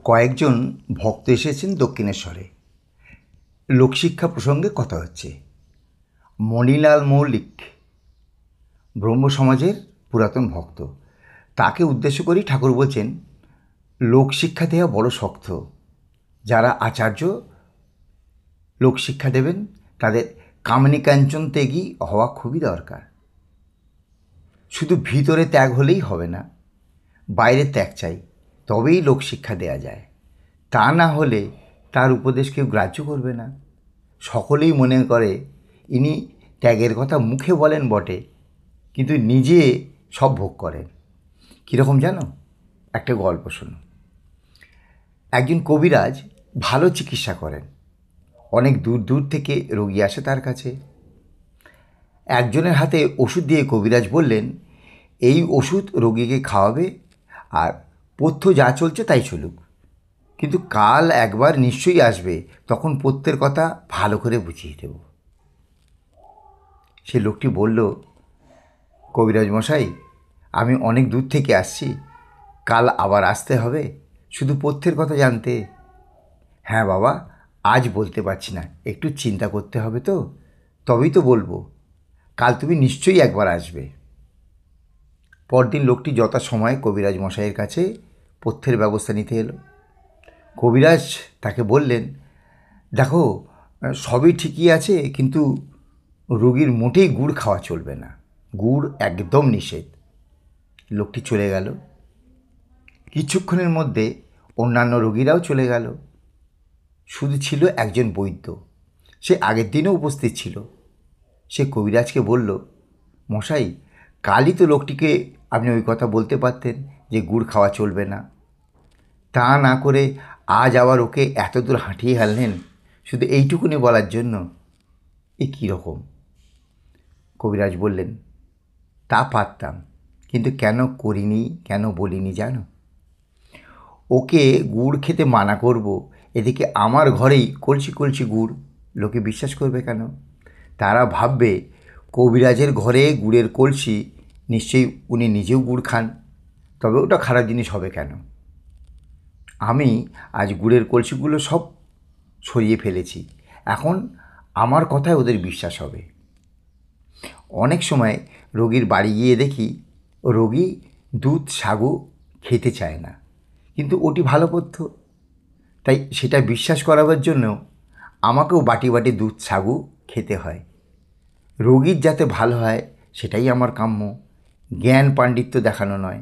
কয়েকজন ভক্ত এসেছেন দক্ষিণেশ্বরে। লোকশিক্ষা প্রসঙ্গে কথা হচ্ছে। মণিলাল মৌলিক ব্রহ্ম সমাজের পুরাতন ভক্ত। তাকে উদ্দেশ্য করেই ঠাকুর বলছেন, লোকশিক্ষা দেওয়া বড় শক্ত। যারা আচার্য লোকশিক্ষা দেবেন তাদের কামিনী কাঞ্চন ত্যাগী হওয়া খুবই দরকার। শুধু ভিতরে ত্যাগ হলেই হবে না, বাইরে ত্যাগ চাই, তবেই লোকশিক্ষা দেয়া যায়। তা না হলে তার উপদেশ কেউ গ্রাহ্য করবে না। সকলেই মনে করে ইনি ত্যাগের কথা মুখে বলেন বটে, কিন্তু নিজে সব ভোগ করেন। কীরকম জানো? একটা গল্প শোনো। একজন কবিরাজ ভালো চিকিৎসা করেন। অনেক দূর দূর থেকে রোগী আসে তার কাছে। একজনের হাতে ওষুধ দিয়ে কবিরাজ বললেন, এই ওষুধ রোগীকে খাওয়াবে, আর পথ্য যা চলছে তাই চলুক, কিন্তু কাল একবার নিশ্চয়ই আসবে, তখন পথ্যের কথা ভালো করে বুঝিয়ে দেব। সে লোকটি বলল, কবিরাজ মশাই, আমি অনেক দূর থেকে আসছি, কাল আবার আসতে হবে শুধু পথ্যের কথা জানতে। হ্যাঁ বাবা, আজ বলতে পারছি না, একটু চিন্তা করতে হবে তো, তবেই তো বলবো। কাল তুমি নিশ্চয়ই একবার আসবে। পরদিন লোকটি যথাসময়ে কবিরাজ মশাইয়ের কাছে পথ্যের ব্যবস্থা নিতে এলো। কবিরাজ তাকে বললেন, দেখো, সবই ঠিকই আছে, কিন্তু রোগীর মোটেই গুড় খাওয়া চলবে না, গুড় একদম নিষেধ। লোকটি চলে গেল। কিছুক্ষণের মধ্যে অন্যান্য রোগীরাও চলে গেল। শুধু ছিল একজন বৈদ্য। সে আগের দিনও উপস্থিত ছিল। সে কবিরাজকে বলল, মশাই, কালই তো লোকটিকে আপনি ওই কথা বলতে পারতেন যে গুড় খাওয়া চলবে না, তা না করে আজ আবার ওকে এত দূর হাঁটিয়ে হারলেন শুধু এইটুকুনি বলার জন্য। এ কী রকম? কবিরাজ বললেন, তা পারতাম, কিন্তু কেন করিনি, কেন বলিনি জানো? ওকে গুড় খেতে মানা করব, এদিকে আমার ঘরেই কলসি কলসি গুড়, লোকে বিশ্বাস করবে কেন? তারা ভাববে কবিরাজের ঘরে গুড়ের কলসি, নিশ্চয়ই উনি নিজেও গুড় খান, তবে ওটা খারাপ জিনিস হবে কেন? আমি আজ গুড়ের কলসিগুলো সব সরিয়ে ফেলেছি, এখন আমার কথায় ওদের বিশ্বাস হবে। অনেক সময় রোগীর বাড়ি গিয়ে দেখি রোগী দুধ সাগু খেতে চায় না, কিন্তু ওটি ভালো পথ্য, তাই সেটা বিশ্বাস করাবার জন্য আমাকেও বাটি বাটি দুধ সাগু খেতে হয়। রোগীর যাতে ভালো হয় সেটাই আমার কাম্য, জ্ঞান পাণ্ডিত্য দেখানো নয়।